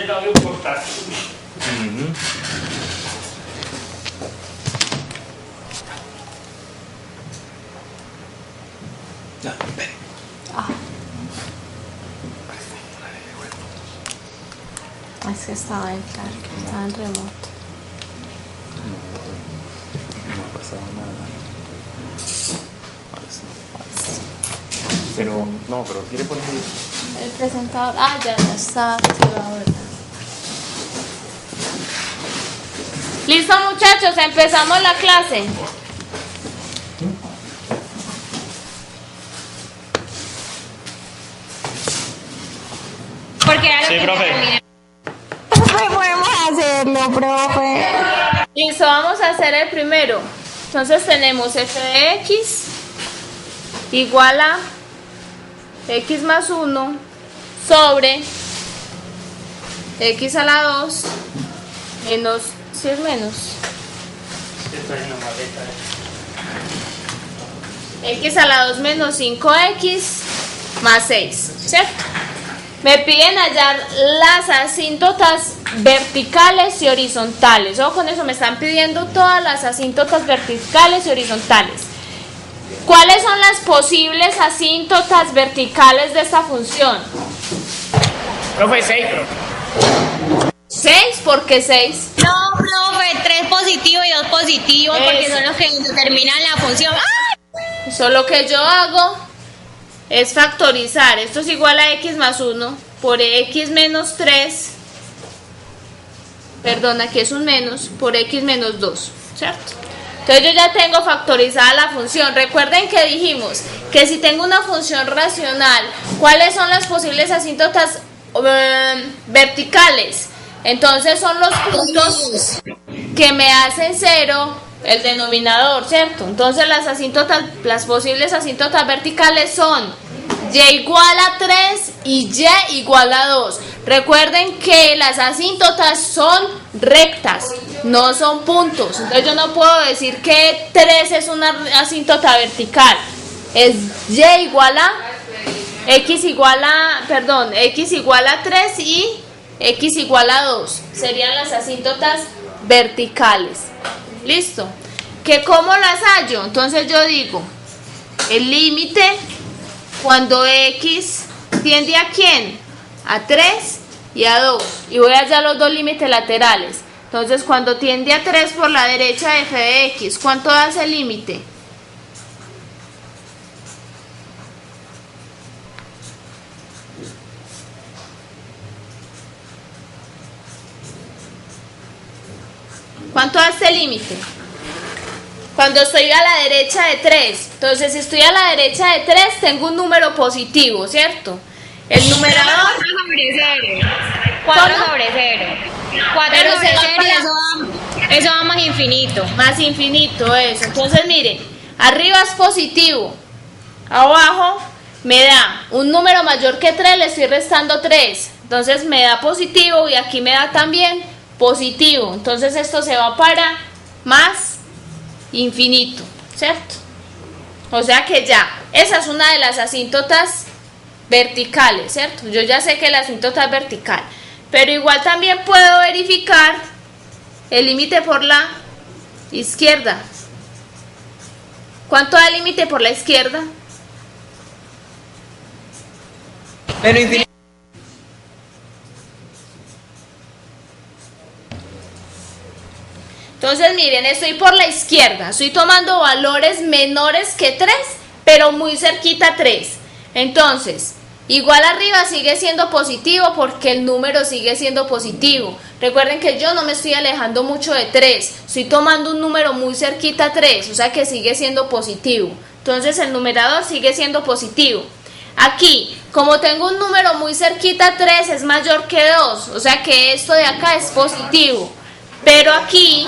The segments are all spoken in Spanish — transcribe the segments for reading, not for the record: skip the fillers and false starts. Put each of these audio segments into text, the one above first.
el audio portátil. Es que estaba en remoto. No ha pasado nada. Pero, no, pero quiere poner El presentador. Ya está activado, ¿verdad? Listo, muchachos, empezamos la clase. Porque Sí, profe. Podemos hacerlo, profe. Listo, vamos a hacer el primero. Entonces tenemos f de x igual a x más 1 sobre x a la 2 menos, si es menos, Estoy en la maleta. x a la 2 menos 5x más 6, ¿cierto? Me piden hallar las asíntotas verticales y horizontales. Ojo con eso, me están pidiendo todas las asíntotas verticales y horizontales. ¿Cuáles son las posibles asíntotas verticales de esta función? Profe, 6, profe. 6, ¿por qué 6? no, profe, 3 positivos y 2 positivos, porque Eso. son los que determinan la función. ¡Ah! Eso lo que yo hago es factorizar. Esto es igual a x más 1 por x menos 3. Perdón, aquí es un menos por x menos 2, ¿cierto? Entonces yo ya tengo factorizada la función. Recuerden que dijimos que si tengo una función racional, ¿cuáles son las posibles asíntotas verticales? Entonces son los puntos que me hacen 0 el denominador, ¿cierto? Entonces las posibles asíntotas verticales son y igual a 3 y y igual a 2. Recuerden que las asíntotas son rectas, no son puntos. Entonces yo no puedo decir que 3 es una asíntota vertical. Es y igual a x igual a 3 y x igual a 2. Serían las asíntotas verticales. ¿Listo? ¿Que cómo las hallo? Entonces yo digo, el límite cuando x tiende a ¿quién? A 3 y a 2. Y voy a hallar los dos límites laterales. Entonces cuando tiende a 3 por la derecha de f de x, ¿cuánto da ese límite? ¿Cuánto da este límite? Cuando estoy a la derecha de 3. Entonces, si estoy a la derecha de 3, tengo un número positivo, ¿cierto? El numerador... 4 sobre 0. 4 sobre 0. 4 Pero sobre se va 0 y eso va más infinito. Más infinito, eso. Entonces, miren, arriba es positivo. Abajo me da un número mayor que 3, le estoy restando 3. Entonces, me da positivo y aquí me da también positivo. Entonces, esto se va para más infinito, ¿cierto? O sea que ya, esa es una de las asíntotas verticales, ¿cierto? Yo ya sé que la asíntota es vertical, pero igual también puedo verificar el límite por la izquierda. ¿Cuánto da el límite por la izquierda? Pero infinito. Entonces miren, estoy por la izquierda, estoy tomando valores menores que 3, pero muy cerquita a 3. Entonces, igual arriba sigue siendo positivo porque el número sigue siendo positivo. Recuerden que yo no me estoy alejando mucho de 3, estoy tomando un número muy cerquita a 3, o sea que sigue siendo positivo. Entonces el numerador sigue siendo positivo. Aquí, como tengo un número muy cerquita a 3, es mayor que 2, o sea que esto de acá es positivo. Pero aquí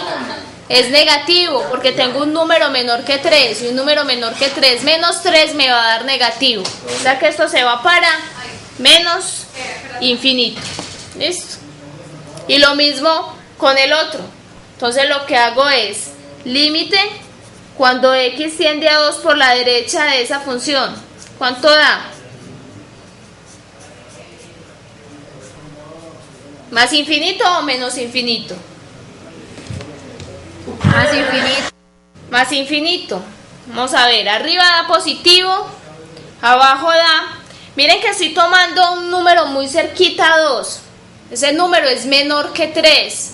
es negativo porque tengo un número menor que 3 y un número menor que 3 menos 3 me va a dar negativo. O sea que esto se va para menos infinito. ¿Listo? Y lo mismo con el otro. Entonces lo que hago es límite cuando x tiende a 2 por la derecha de esa función. ¿Cuánto da? ¿Más infinito o menos infinito? Más infinito. Más infinito. Vamos a ver, arriba da positivo, abajo da... Miren que estoy tomando un número muy cerquita a 2. Ese número es menor que 3.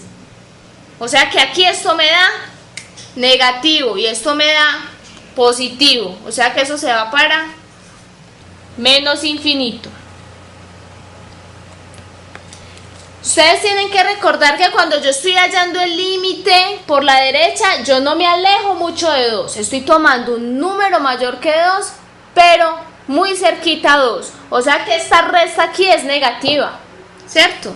O sea que aquí esto me da negativo y esto me da positivo. O sea que eso se va para menos infinito. Ustedes tienen que recordar que cuando yo estoy hallando el límite por la derecha, yo no me alejo mucho de 2. Estoy tomando un número mayor que 2, pero muy cerquita a 2. O sea que esta resta aquí es negativa, ¿cierto?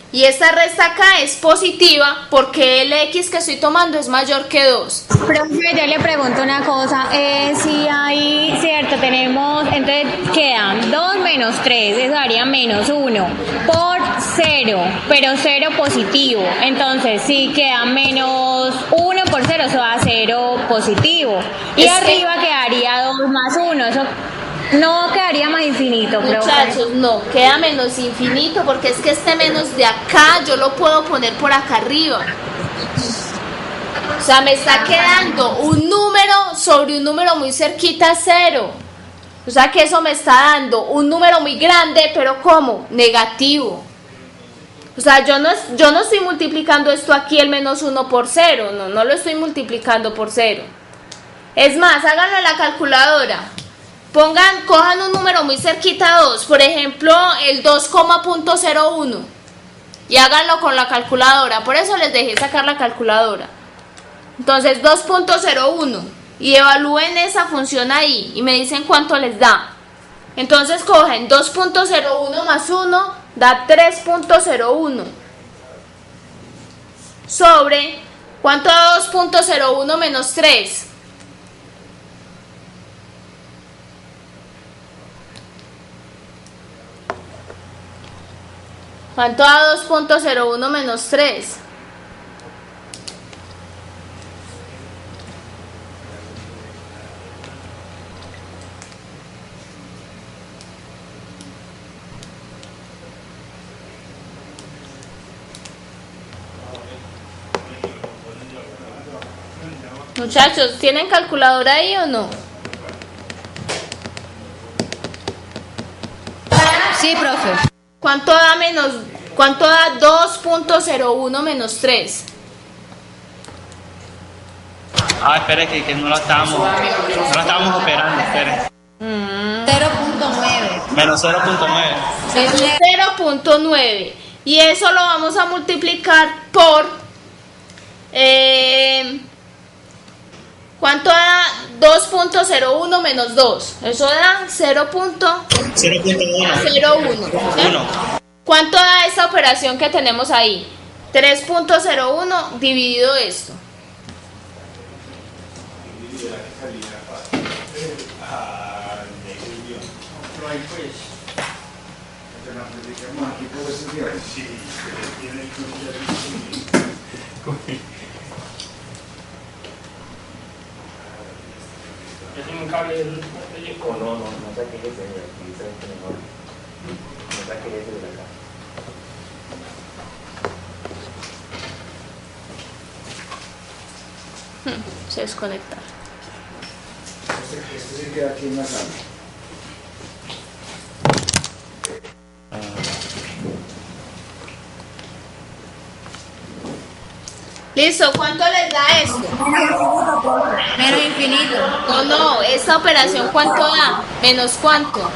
Y esta resta acá es positiva porque el X que estoy tomando es mayor que 2. Profe, yo le pregunto una cosa. Si hay, cierto, tenemos, entonces quedan 2 menos 3, eso daría menos 1 por 0, pero 0 positivo. Entonces, si queda menos 1 por 0, eso da 0 positivo. Y arriba quedaría 2 más 1, eso no quedaría más infinito, profe. Muchachos, no, queda menos infinito porque es que este menos de acá yo lo puedo poner por acá arriba. O sea, me está quedando un número sobre un número muy cerquita a 0. O sea que eso me está dando un número muy grande, pero ¿cómo? Negativo. O sea, yo no estoy multiplicando esto aquí el menos 1 por 0, no lo estoy multiplicando por 0. Es más, háganlo en la calculadora. Cojan un número muy cerquita a 2, por ejemplo, el 2,01 y háganlo con la calculadora. Por eso les dejé sacar la calculadora. Entonces 2,01 y evalúen esa función ahí y me dicen cuánto les da. Entonces cogen 2,01 más 1 da 3,01 sobre ¿cuánto da 2,01 menos 3? ¿Cuánto da 2,01 menos 3? Muchachos, ¿tienen calculadora ahí o no? Sí, profe. ¿Cuánto da 2,01 menos 3? Espere que no la estábamos operando, espere. 0.9. Menos 0.9. Es 0,9 y eso lo vamos a multiplicar por ¿cuánto da 2,01 menos 2? Eso da 0,01. ¿Cuánto da esta operación que tenemos ahí? 3,01 dividido esto. Yo tengo un cable de No saques ese de aquí, sabes que mejor. No saques ese de acá. Se desconecta. Este se queda aquí en la sala. Listo, ¿cuánto les da esto? Menos infinito. No, esta operación ¿cuánto da? ¿Menos cuánto?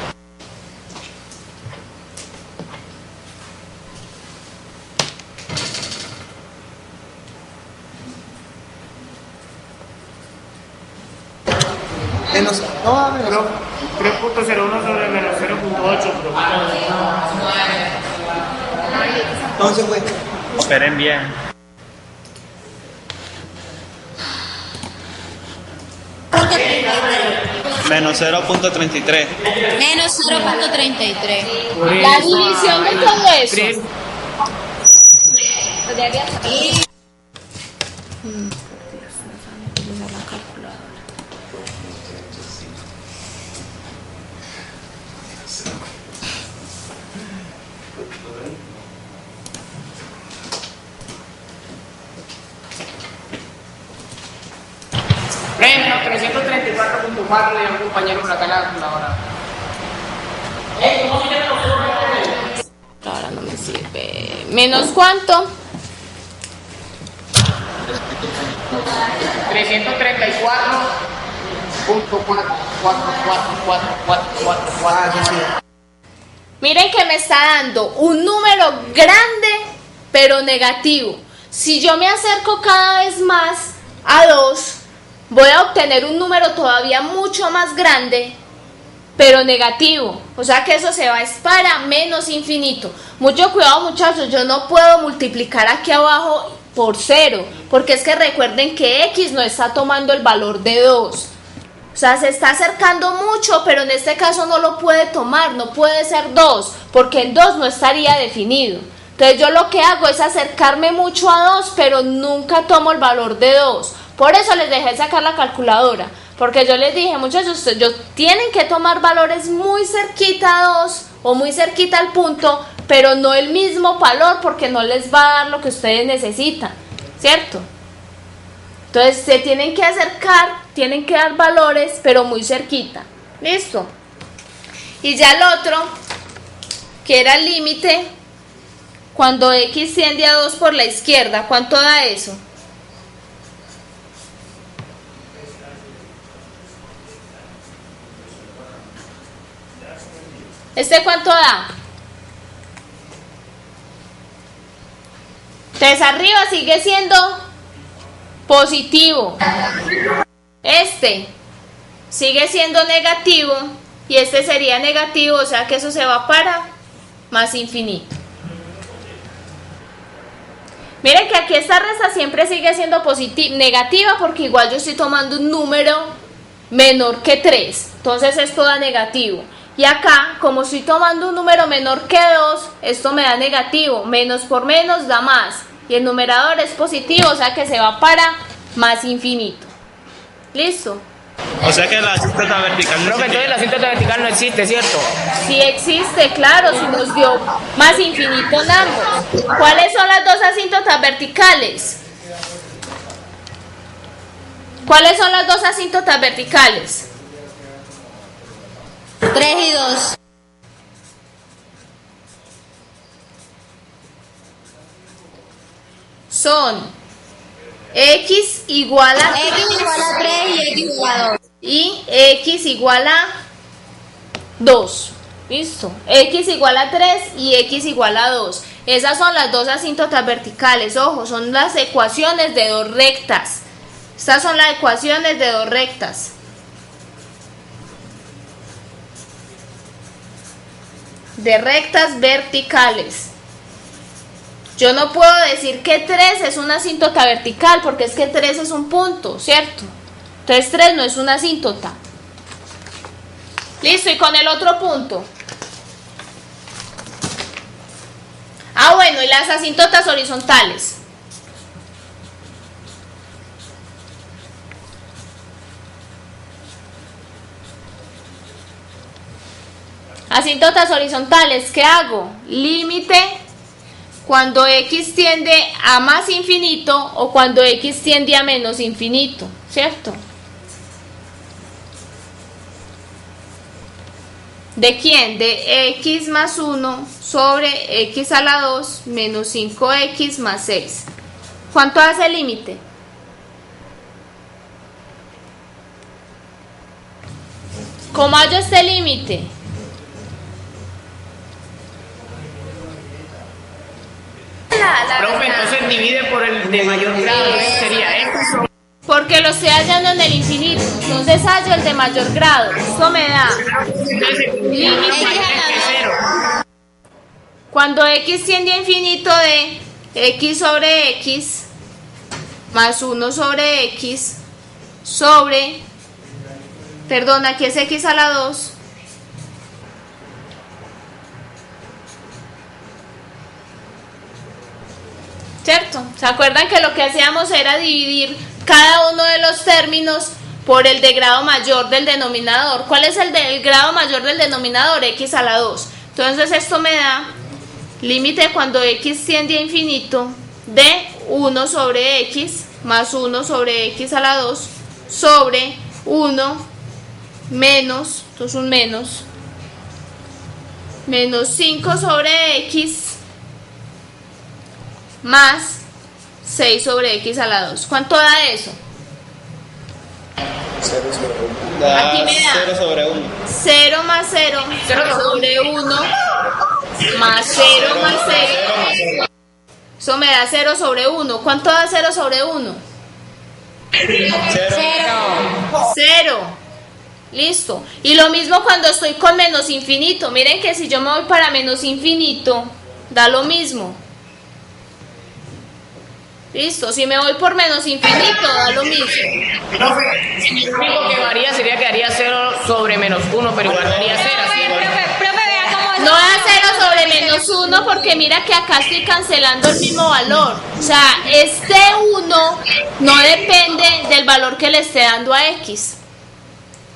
Menos. No, menos. Pero 3,01 sobre menos 0,8. Entonces, pues. Esperen bien. Menos 0.33. Menos 0.33. La división de todo eso. menos 334.4 le dio un compañero por acá en la calculadora. Ahora no me sirve. ¿Menos cuánto? 334.4444444. Miren que me está dando un número grande, pero negativo. Si yo me acerco cada vez más a 2, voy a obtener un número todavía mucho más grande, pero negativo. O sea que eso se va para menos infinito. Mucho cuidado, muchachos, yo no puedo multiplicar aquí abajo por 0, porque es que recuerden que x no está tomando el valor de 2. O sea, se está acercando mucho, pero en este caso no lo puede tomar, no puede ser 2, porque el 2 no estaría definido. Entonces yo lo que hago es acercarme mucho a 2, pero nunca tomo el valor de 2. Por eso les dejé sacar la calculadora, porque yo les dije, muchachos, tienen que tomar valores muy cerquita a 2 o muy cerquita al punto, pero no el mismo valor, porque no les va a dar lo que ustedes necesitan, ¿cierto? Entonces se tienen que acercar, tienen que dar valores, pero muy cerquita. ¿Listo? Y ya el otro, que era el límite, cuando x tiende a 2 por la izquierda, ¿cuánto da eso? ¿Este cuánto da? Entonces arriba sigue siendo positivo. Este sigue siendo negativo y este sería negativo, o sea que eso se va para más infinito. Miren que aquí esta resta siempre sigue siendo negativa, porque igual yo estoy tomando un número menor que 3, entonces esto da negativo. Y acá, como estoy tomando un número menor que 2, esto me da negativo. Menos por menos da más. Y el numerador es positivo, o sea que se va para más infinito. ¿Listo? O sea que la asíntota vertical no Profe, entonces la asíntota vertical no existe, ¿cierto? Sí existe, claro, si nos dio más infinito en ambos. ¿Cuáles son las dos asíntotas verticales? ¿Cuáles son las dos asíntotas verticales? 3 y 2. Son x igual a X igual a 3 y X igual a 2. y x igual a 2. Listo. X igual a 3 y x igual a 2. Esas son las dos asíntotas verticales. Ojo, son las ecuaciones de dos rectas. Estas son las ecuaciones de dos rectas. De rectas verticales. Yo no puedo decir que 3 es una asíntota vertical, porque es que 3 es un punto, ¿cierto? Entonces 3 no es una asíntota. Listo, y con el otro punto. Ah, bueno, y las asíntotas horizontales. Asíntotas horizontales, ¿qué hago? Límite cuando x tiende a más infinito o cuando x tiende a menos infinito, ¿cierto? ¿De quién? De x más 1 sobre x a la 2 menos 5x más 6. ¿Cuánto hace el límite? ¿Cómo hallo este límite? Profe, entonces divide por el de mayor grado, sería x. Porque lo estoy hallando en el infinito. Entonces hallo el de mayor grado. Esto me da límite X 0. cuando x tiende a infinito de x sobre x más 1 sobre x sobre, perdón, aquí es x a la 2 ¿cierto? ¿Se acuerdan que lo que hacíamos era dividir cada uno de los términos por el de grado mayor del denominador? ¿Cuál es el del grado mayor del denominador? X a la 2. Entonces esto me da límite cuando x tiende a infinito de 1 sobre x más 1 sobre x a la 2 sobre 1 menos, esto es un menos 5 sobre x más 6 sobre x a la 2. ¿Cuánto da eso? 0 sobre 1. Da Aquí me da 0 sobre 1. 0 más 0 sobre 1 más 0 más 0. Eso me da 0 sobre 1. ¿Cuánto da 0 sobre 1? 0. Listo. Y lo mismo cuando estoy con menos infinito. Miren que si yo me voy para menos infinito, da lo mismo. Listo. Si me voy por menos infinito, da lo mismo. Lo único que varía sería que daría 0 sobre menos 1, pero igual daría 0. Profe, vea cómo es. No da 0 sobre menos 1 porque mira que acá estoy cancelando el mismo valor. O sea, este 1 no depende del valor que le esté dando a x.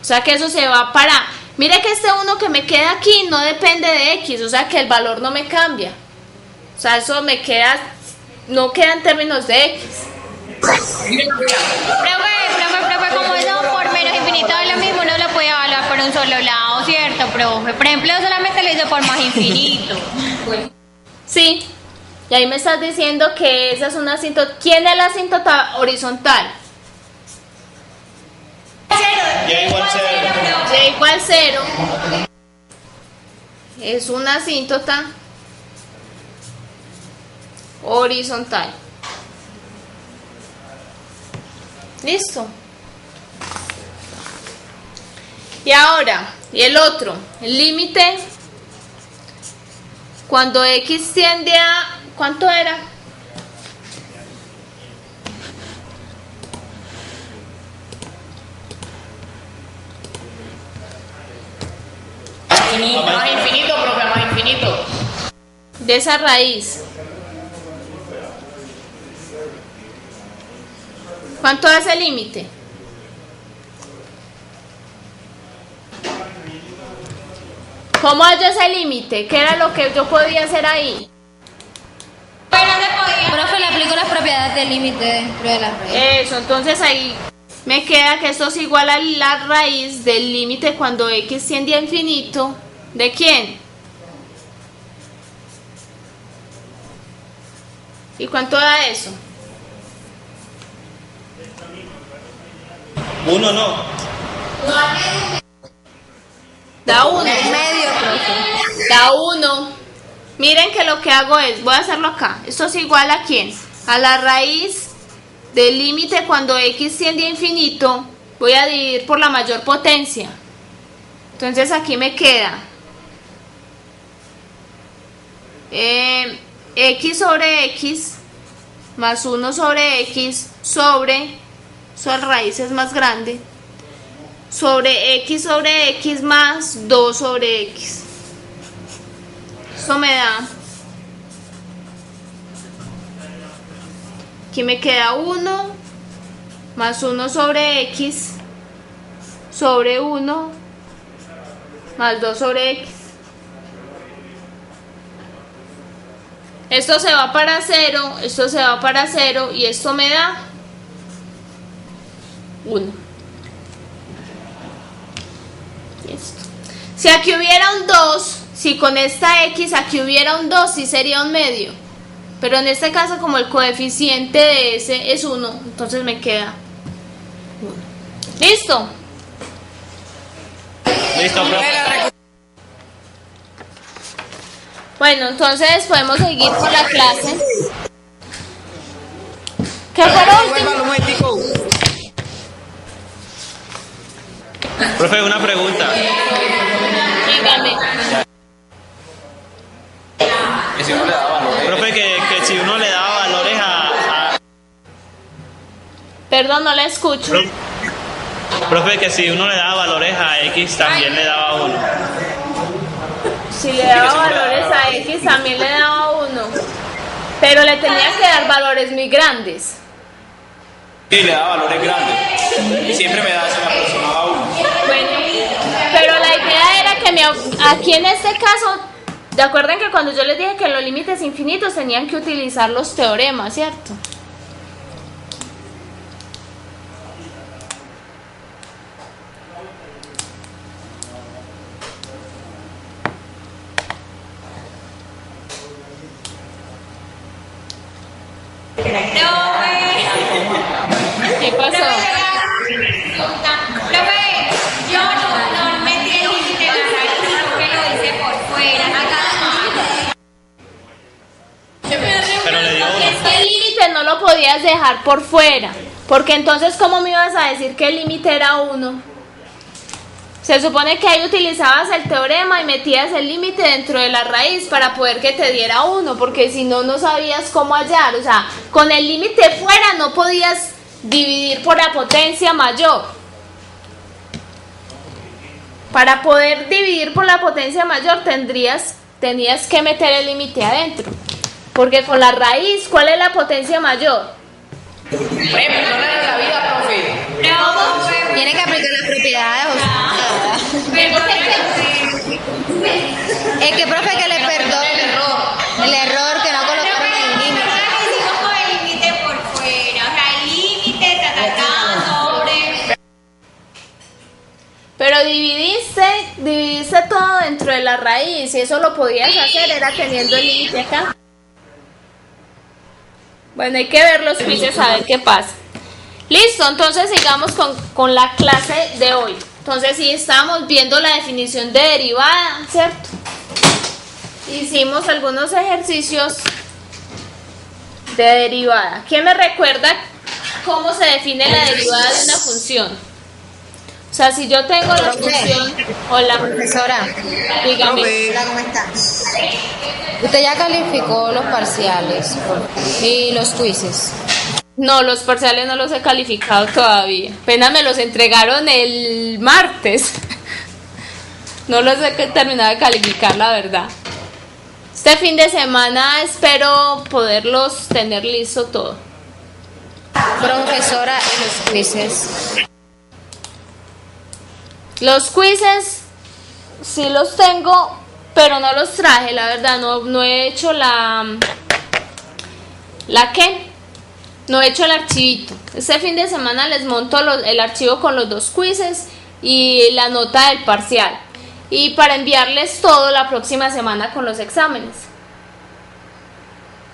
O sea que eso se va para... Mira que este 1 que me queda aquí no depende de x. O sea que el valor no me cambia. O sea, eso me queda... No queda en términos de x. Profe, como eso por menos infinito es lo mismo, no lo puede evaluar por un solo lado, ¿cierto, profe? Por ejemplo, yo solamente lo hice por más infinito. Sí. Y ahí me estás diciendo que esa es una asíntota. ¿Quién es la asíntota horizontal? Y igual 0. Y igual 0. Es una asíntota horizontal. Listo. Y ahora, y el otro, el límite cuando x tiende a... ¿Cuánto era? Más infinito, profe, más infinito. De esa raíz. ¿Cuánto es el límite? ¿Cómo hallo ese límite? ¿Qué era lo que yo podía hacer ahí? Profe, le aplico las propiedades del límite dentro de la raíz. Eso, entonces ahí me queda que esto es igual a la raíz del límite cuando x tiende a infinito. ¿De quién? ¿Y cuánto da eso? 1 no. Da 1. Medio, profe. Da 1. Miren que lo que hago es, voy a hacerlo acá. Esto es igual a quién? A la raíz del límite cuando x tiende a infinito. Voy a dividir por la mayor potencia. Entonces aquí me queda x sobre x más 1 sobre x sobre, su raíz es más grande, sobre x más 2 sobre x. Esto me da, aquí me queda 1 más 1 sobre x sobre 1 más 2 sobre x. Esto se va para 0, esto se va para 0 y esto me da 1. Listo. Si aquí hubiera un 2, si con esta x aquí hubiera un 2, sí sería un medio. Pero en este caso, como el coeficiente de ese es 1, entonces me queda 1. ¿Listo? Listo, profe. Bueno, entonces podemos seguir con la clase. ¿Qué fue lo último? Profe, una pregunta. Dígame. Profe, que si uno le da valores a... Perdón, no la escucho. Profe, que si uno le da valores a X, también le daba 1. Si le daba valores a X, también le daba 1. Pero le tenía que dar valores muy grandes. Sí, le da valores grandes. Y siempre me da, se me aproximaba 1. Bueno, pero la idea era que aquí en este caso, ¿de acuerdo que cuando yo les dije que los límites infinitos tenían que utilizar los teoremas, ¿cierto? ¿Qué pasó? Profe, yo no metí el límite de la raíz, sino que lo hice por fuera. Pero le dio Es que el límite no lo podías dejar por fuera, porque entonces ¿cómo me ibas a decir que el límite era 1? Se supone que ahí utilizabas el teorema y metías el límite dentro de la raíz para poder que te diera 1, porque si no, no sabías cómo hallar. O sea, con el límite fuera no podías dividir por la potencia mayor. Para poder dividir por la potencia mayor tenías que meter el límite adentro. Porque con la raíz, ¿cuál es la potencia mayor? Perdónale la vida, profe. Tiene que aplicar las propiedades. Es que, profe, que le perdone el error que no colocaron el límite. Hicimos con el límite por fuera. O sea, el límite sobre. Pero dividiste todo dentro de la raíz y eso lo podías hacer, era teniendo el límite acá. Bueno, hay que ver los quizzes a ver qué pasa. Listo, entonces sigamos con la clase de hoy. Entonces sí, estábamos viendo la definición de derivada, ¿cierto? Hicimos algunos ejercicios de derivada. ¿Quién me recuerda cómo se define la derivada de una función? O sea, si yo tengo la función... Hola, Profesora, dígame. hola, ¿cómo está? Usted ya calificó los parciales y los quizzes. No, los parciales no los he calificado todavía. Apenas me los entregaron el martes. No los he terminado de calificar, la verdad. Este fin de semana espero poderlos tener listo todo. Profesora, y los quizzes. Los quizzes sí los tengo, pero no los traje, la verdad. No he hecho ¿la qué? No he hecho el archivito. Este fin de semana les monto el archivo con los 2 quizzes y la nota del parcial. Y para enviarles todo la próxima semana con los exámenes.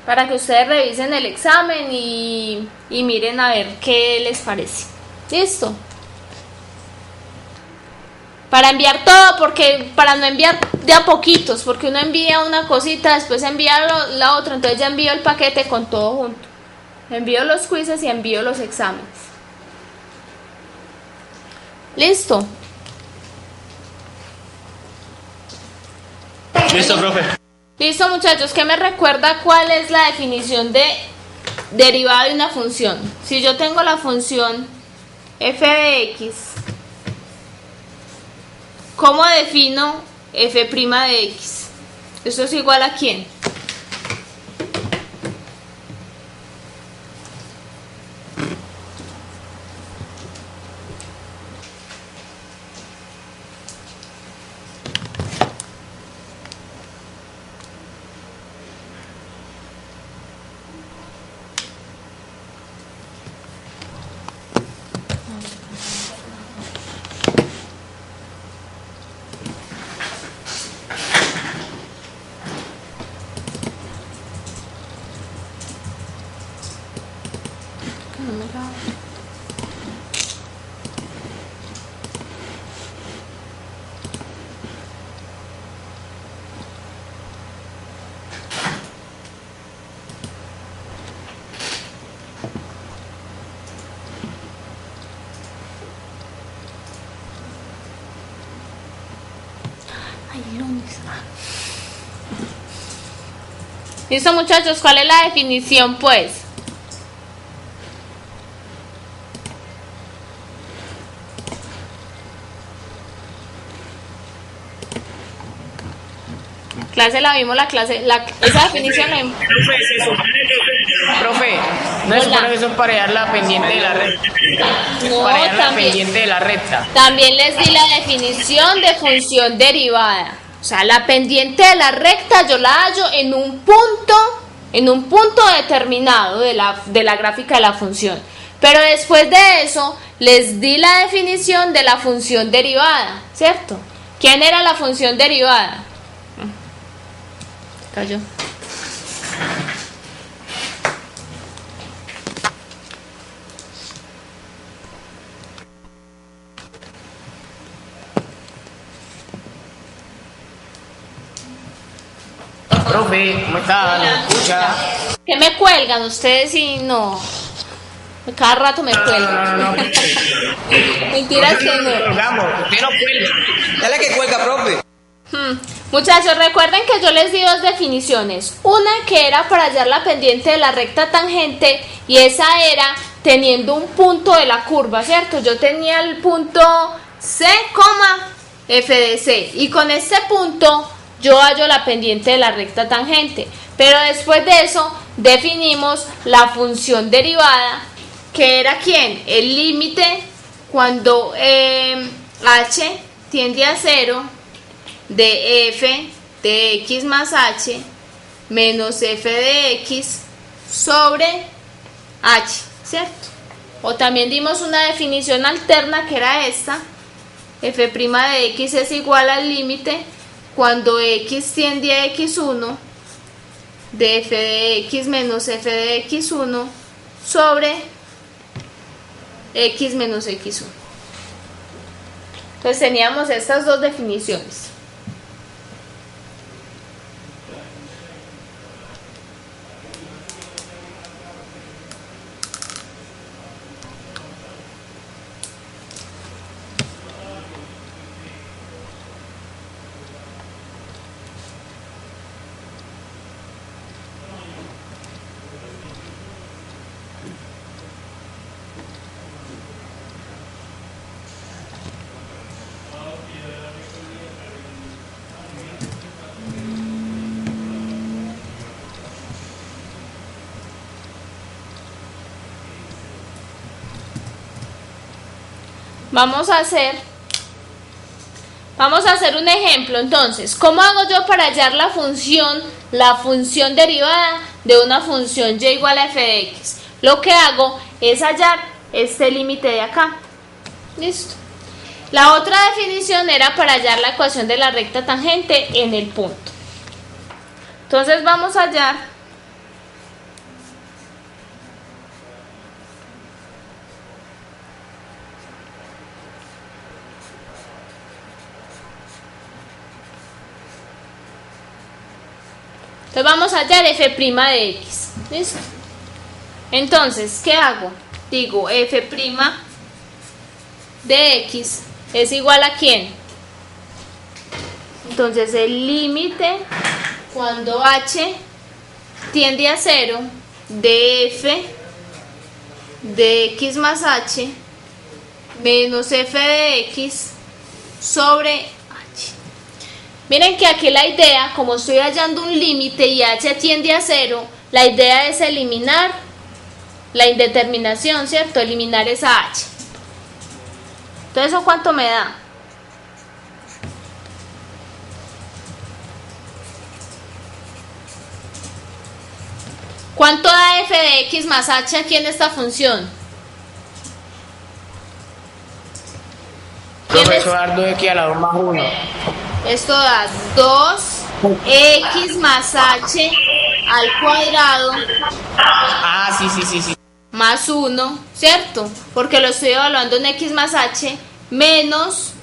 Para que ustedes revisen el examen y miren a ver qué les parece. ¿Listo? Para enviar todo, para no enviar de a poquitos, porque uno envía una cosita, después envía la otra, entonces ya envío el paquete con todo junto. Envío los quizzes y envío los exámenes. ¿Listo? Listo, profe. Listo, muchachos, ¿qué me recuerda cuál es la definición de derivada de una función? Si yo tengo la función f de x, ¿cómo defino f' de x? ¿Eso es igual a quién? Listo, muchachos, ¿cuál es la definición, pues? Clase la vimos, esa definición la vimos. Profe, no es supone que eso es para hallar la pendiente de la recta. No, Para hallar la también. pendiente de la recta. También les di la definición de función derivada. O sea, la pendiente de la recta yo la hallo en un punto determinado de la gráfica de la función. Pero después de eso, les di la definición de la función derivada, ¿cierto? ¿Quién era la función derivada? Cayó. profe, ¿cómo está? ¿Me escucha? ¿Qué me cuelgan ustedes y no? Cada rato me cuelgan. No. Mentiras que no. Colgamos, usted no cuelga. Dale que cuelga, profe. Muchachos, recuerden que yo les di dos definiciones. Una que era para hallar la pendiente de la recta tangente y esa era teniendo un punto de la curva, ¿cierto? Yo tenía el punto C, f de C y con este punto yo hallo la pendiente de la recta tangente. Pero después de eso definimos la función derivada, que era ¿quién? El límite cuando h tiende a 0 de f de x más h menos f de x sobre h, ¿cierto? O también dimos una definición alterna que era esta: f' de x es igual al límite cuando x tiende a x1 de f de x menos f de x1 sobre x menos x1. Entonces teníamos estas dos definiciones. Vamos a hacer un ejemplo. Entonces, ¿cómo hago yo para hallar la función derivada de una función y igual a f de x? Lo que hago es hallar este límite de acá. Listo. La otra definición era para hallar la ecuación de la recta tangente en el punto. Entonces vamos a hallar f' de x. ¿Listo? Entonces, ¿qué hago? Digo, f' de x es igual a ¿quién? Entonces, el límite cuando h tiende a 0 de f de x más h menos f de x sobre. Miren que aquí la idea, como estoy hallando un límite y h tiende a 0, la idea es eliminar la indeterminación, ¿cierto? Eliminar esa h. Entonces, ¿eso cuánto me da? ¿Cuánto da f de x más h aquí en esta función? Profesor, dar 2x a la 2 más 1. Esto da 2x más h al cuadrado. Ah, sí. Más 1, ¿cierto? Porque lo estoy evaluando en x más h menos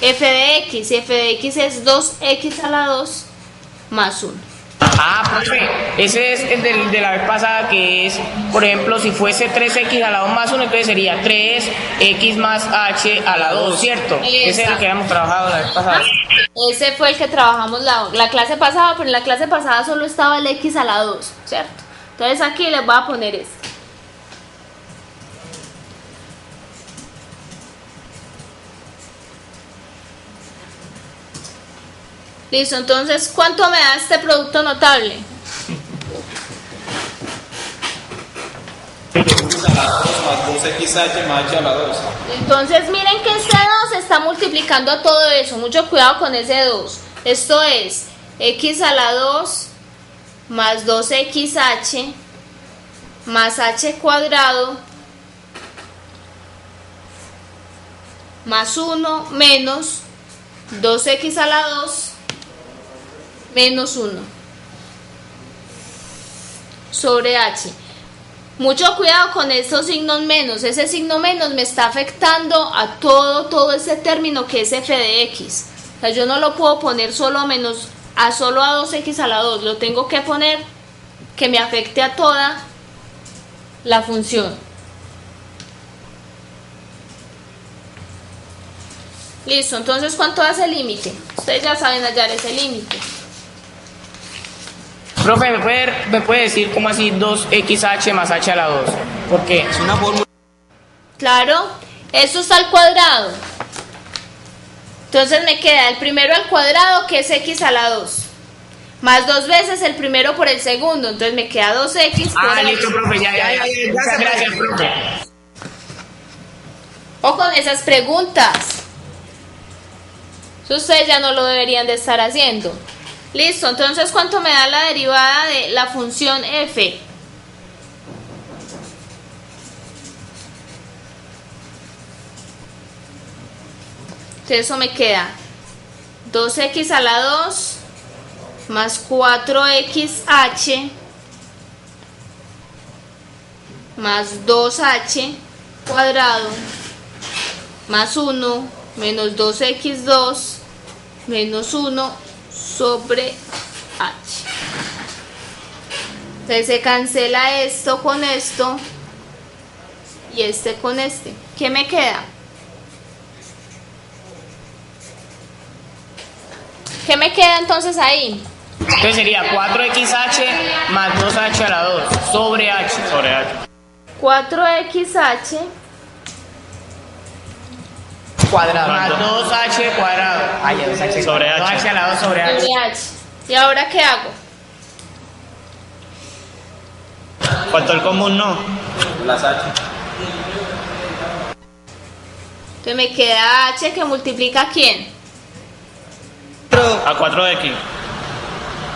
f de x. Y f de x es 2x a la 2 más 1. Ah, profe, ese es el de la vez pasada, que es, por ejemplo, si fuese 3x a la 2 más 1, entonces sería 3x más h a la 2, ¿cierto? Ese es el que habíamos trabajado la vez pasada. Ese fue el que trabajamos la clase pasada, pero en la clase pasada solo estaba el x a la 2, ¿cierto? Entonces aquí les voy a poner esto. Listo, entonces, ¿cuánto me da este producto notable? X a la 2 más 2xh más h a la 2. Entonces, miren que este 2 está multiplicando a todo eso. Mucho cuidado con ese 2. Esto es x a la 2 más 2xh más h cuadrado más 1 menos 2x a la 2 menos 1 sobre h. Mucho cuidado con estos signos menos. Ese signo menos me está afectando a todo ese término que es f de x. O sea, yo no lo puedo poner solo menos a solo a 2x a la 2, lo tengo que poner que me afecte a toda la función. Listo, entonces ¿cuánto hace el límite? Ustedes ya saben hallar ese límite. Profe, ¿me puede decir cómo así 2xh más h a la 2? ¿Por qué? Es una fórmula. Claro, eso está al cuadrado. Entonces me queda el primero al cuadrado, que es x a la 2. Más 2 veces el primero por el segundo. Entonces me queda 2x por listo, profe, ya. Muchas gracias, profe. O con esas preguntas. Eso ustedes ya no lo deberían de estar haciendo. Listo, entonces ¿cuánto me da la derivada de la función f? Entonces eso me queda 2x a la 2 más 4xh más 2h cuadrado más 1 menos 2x2 menos 1 sobre h. Entonces se cancela esto con esto y este con este. ¿Qué me queda? ¿Qué me queda entonces ahí? Entonces sería 4xh más 2h a la 2 sobre h. 4xh Cuadrado. Más 2h cuadrado. Sobre h. 2h a la 2 sobre h. sobre h. ¿Y ahora qué hago? Factor común no. Las H. Entonces me queda h que multiplica ¿a quién? A 4x.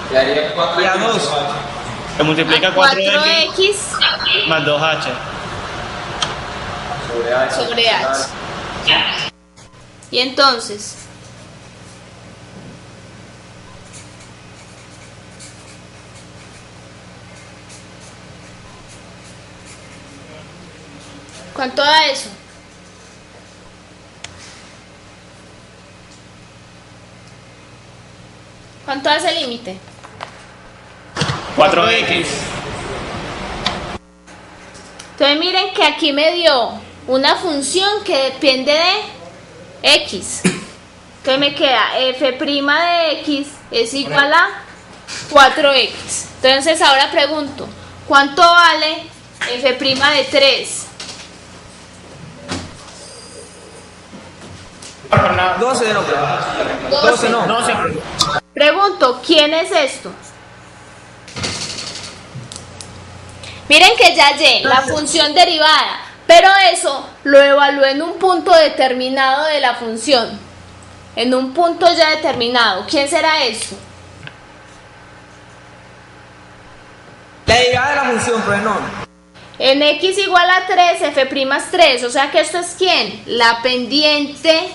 Quedaría 4 Y a 2. Que multiplica 4x 4x más 2h. sobre H. sobre h. Y entonces ¿cuánto da eso? ¿Cuánto hace el límite? 4x. Entonces miren que aquí me dio una función que depende de x. Entonces me queda f' de x es igual a 4x. Entonces ahora pregunto, ¿cuánto vale f' de 3? 12 no, pero. 12 no. 12. Pregunto, ¿quién es esto? Miren que ya hallé la función derivada, pero eso lo evalué en un punto determinado de la función. En un punto ya determinado. ¿Quién será esto? La derivada de la función, pues no. En x igual a 3, f' es 3. O sea que esto es ¿quién? La pendiente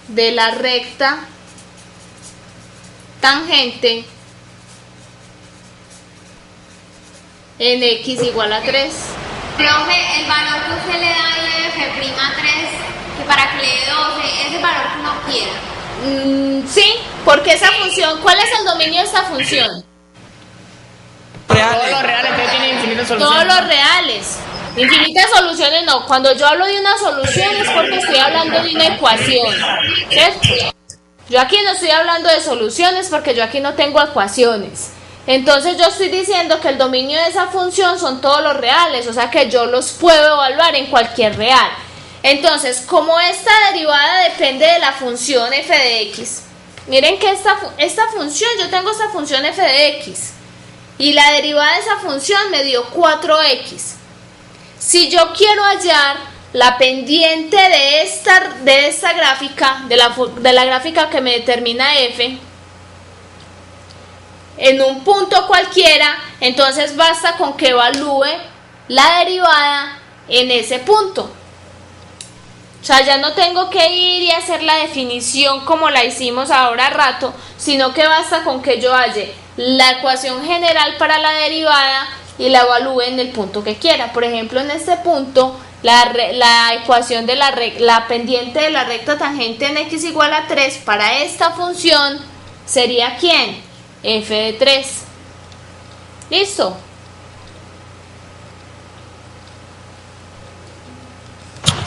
de la recta tangente en x igual a 3. Profe, el valor que usted le da ahí de f'3, que para que le dé 12, es el valor que uno quiera. Sí, porque esa función, ¿cuál es el dominio de esta función? Todos los reales, entonces tienen infinitas soluciones. Todos los reales. Infinitas soluciones no. Cuando yo hablo de una solución es porque estoy hablando de una ecuación, ¿cierto? Yo aquí no estoy hablando de soluciones porque yo aquí no tengo ecuaciones. Entonces yo estoy diciendo que el dominio de esa función son todos los reales, o sea que yo los puedo evaluar en cualquier real. Entonces, como esta derivada depende de la función f de x, miren que esta función, yo tengo esta función f de x y la derivada de esa función me dio 4x. Si yo quiero hallar la pendiente de esta gráfica, de la gráfica que me determina f, en un punto cualquiera, entonces basta con que evalúe la derivada en ese punto. O sea, ya no tengo que ir y hacer la definición como la hicimos ahora rato, sino que basta con que yo halle la ecuación general para la derivada y la evalúe en el punto que quiera. Por ejemplo, en este punto La ecuación de la pendiente de la recta tangente en x igual a 3 para esta función sería ¿quién? F de 3. ¿Listo?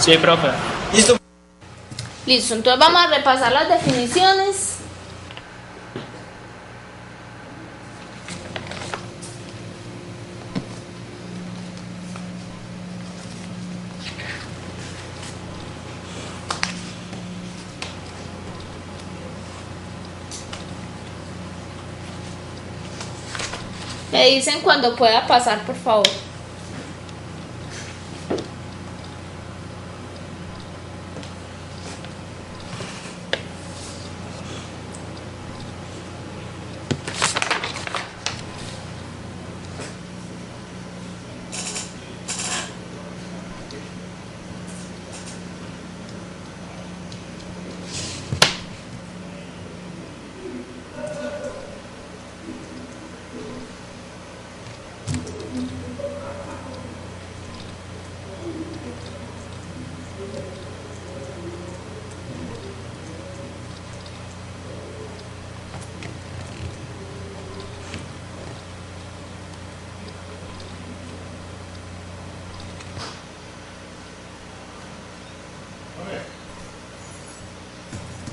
Sí, profe. Listo. Listo, entonces vamos a repasar las definiciones. Me dicen cuando pueda pasar, por favor.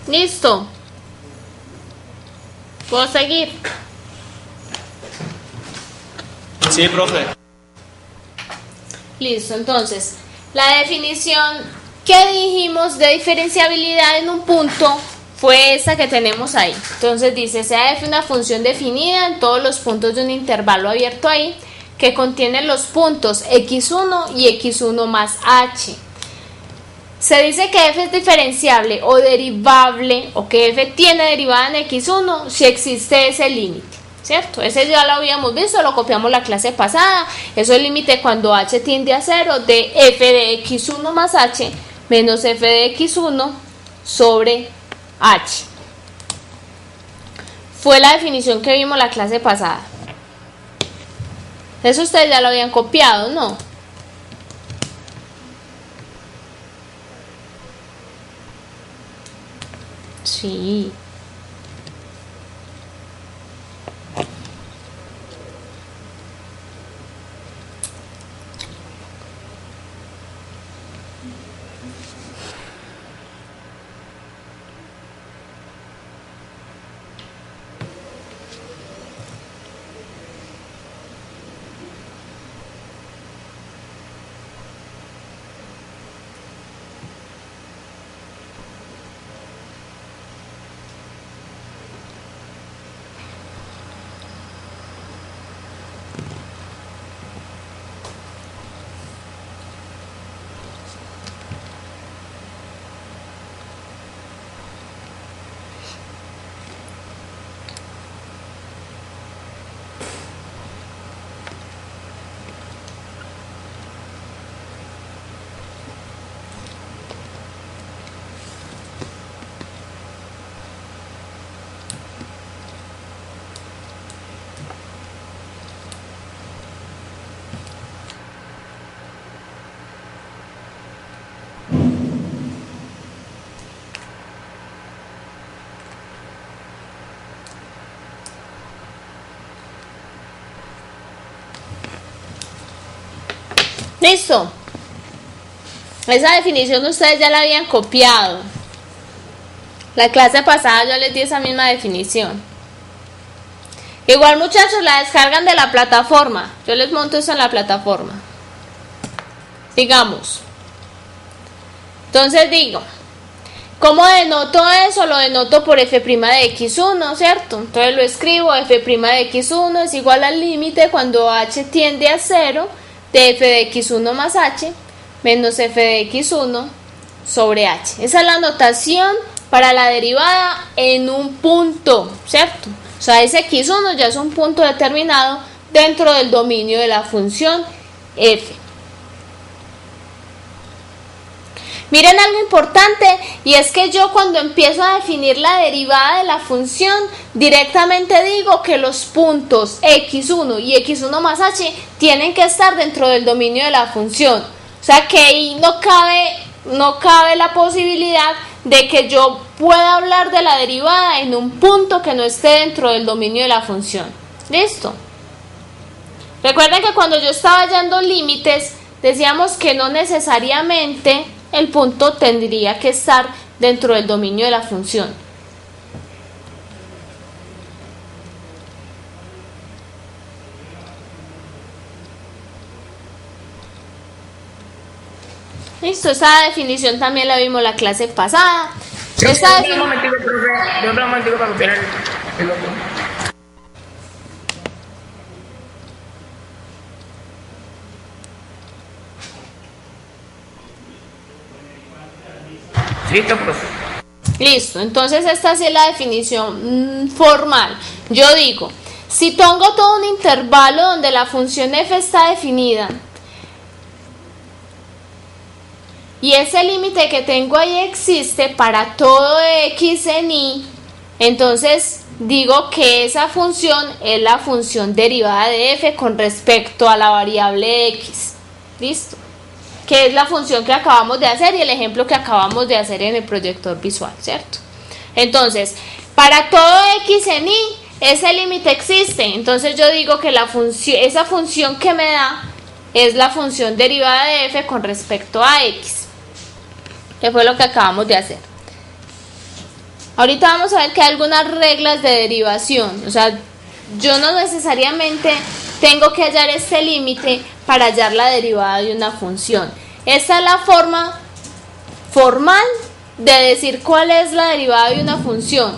Listo. ¿Puedo seguir? Sí, profe. Listo, entonces, la definición que dijimos de diferenciabilidad en un punto fue esta que tenemos ahí. Entonces dice, sea f una función definida en todos los puntos de un intervalo abierto ahí, que contiene los puntos x1 y x1 más h. Se dice que f es diferenciable o derivable, o que f tiene derivada en x1 si existe ese límite, ¿cierto? Ese ya lo habíamos visto, lo copiamos la clase pasada. Eso es el límite cuando h tiende a 0 de f de x1 más h menos f de x1 sobre h. Fue la definición que vimos la clase pasada. Eso ustedes ya lo habían copiado, ¿no? Sí. Listo. Esa definición ustedes ya la habían copiado. La clase pasada yo les di esa misma definición. Igual, muchachos, la descargan de la plataforma. Yo les monto eso en la plataforma. Digamos. Entonces digo, ¿cómo denoto eso? Lo denoto por f' de x1, ¿cierto? Entonces lo escribo, f' de x1 es igual al límite cuando h tiende a 0 de f de x1 más h menos f de x1 sobre h. Esa es la notación para la derivada en un punto, ¿cierto? O sea, ese x1 ya es un punto determinado dentro del dominio de la función f. Miren algo importante, y es que yo cuando empiezo a definir la derivada de la función, directamente digo que los puntos x1 y x1 más h tienen que estar dentro del dominio de la función. O sea que ahí no cabe la posibilidad de que yo pueda hablar de la derivada en un punto que no esté dentro del dominio de la función. ¿Listo? Recuerden que cuando yo estaba hallando límites, decíamos que no necesariamente el punto tendría que estar dentro del dominio de la función. Listo, esa definición también la vimos la clase pasada. Yo un momentico, profe, yo un momentico para copiar el otro. Listo, profe. Listo, entonces esta sí es la definición formal. Yo digo, si tengo todo un intervalo donde la función f está definida y ese límite que tengo ahí existe para todo x en y, entonces digo que esa función es la función derivada de f con respecto a la variable x. ¿Listo? Que es la función que acabamos de hacer y el ejemplo que acabamos de hacer en el proyector visual, ¿cierto? Entonces, para todo x en y, ese límite existe. Entonces yo digo que esa función que me da es la función derivada de f con respecto a x. Que fue lo que acabamos de hacer. Ahorita vamos a ver que hay algunas reglas de derivación. O sea, yo no necesariamente tengo que hallar este límite para hallar la derivada de una función. Esta es la forma formal de decir cuál es la derivada de una función.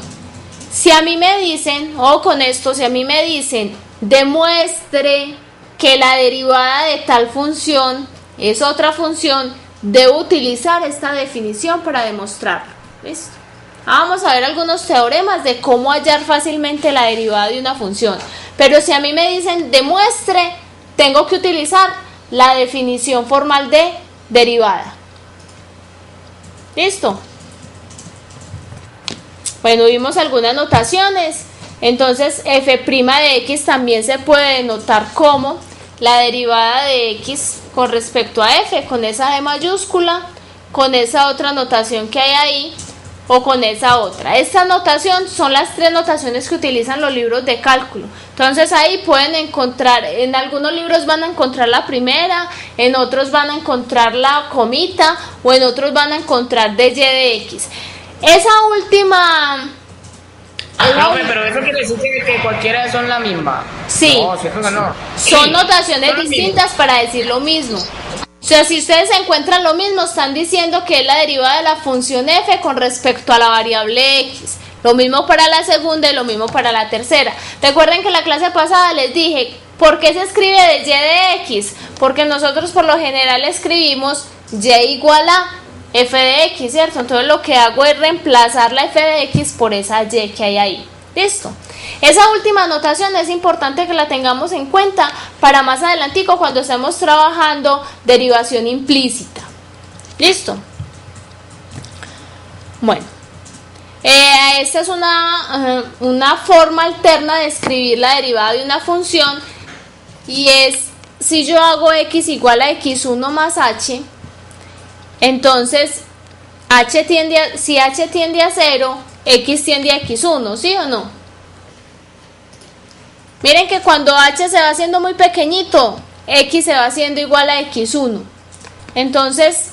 Si a mí me dicen, o con esto, si a mí me dicen, demuestre que la derivada de tal función es otra función, debo utilizar esta definición para demostrarlo. ¿Listo? Vamos a ver algunos teoremas de cómo hallar fácilmente la derivada de una función. Pero si a mí me dicen demuestre, tengo que utilizar la definición formal de derivada. ¿Listo? Bueno, vimos algunas notaciones. Entonces f' de x también se puede denotar como la derivada de x con respecto a f, con esa d mayúscula, con esa otra notación que hay ahí, o con esa otra. Esta notación son las tres notaciones que utilizan los libros de cálculo. Entonces ahí pueden encontrar, en algunos libros van a encontrar la primera, en otros van a encontrar la comita, o en otros van a encontrar dy de x. Esa última... pero eso quiere decir que cualquiera son la misma. Sí, no, ¿cierto que no? Son notaciones distintas para decir lo mismo. O sea, si ustedes encuentran lo mismo, están diciendo que es la derivada de la función f con respecto a la variable x. Lo mismo para la segunda y lo mismo para la tercera. Recuerden que en la clase pasada les dije, ¿por qué se escribe de y de x? Porque nosotros por lo general escribimos y igual a f de x, ¿cierto? Entonces lo que hago es reemplazar la f de x por esa y que hay ahí. ¿Listo? Esa última anotación es importante que la tengamos en cuenta para más adelantico cuando estemos trabajando derivación implícita. ¿Listo? Bueno, esta es una forma alterna de escribir la derivada de una función y es si yo hago x igual a x1 más h, entonces si h tiende a 0, x tiende a x1, ¿sí o no? Miren que cuando h se va haciendo muy pequeñito, x se va haciendo igual a x1. Entonces,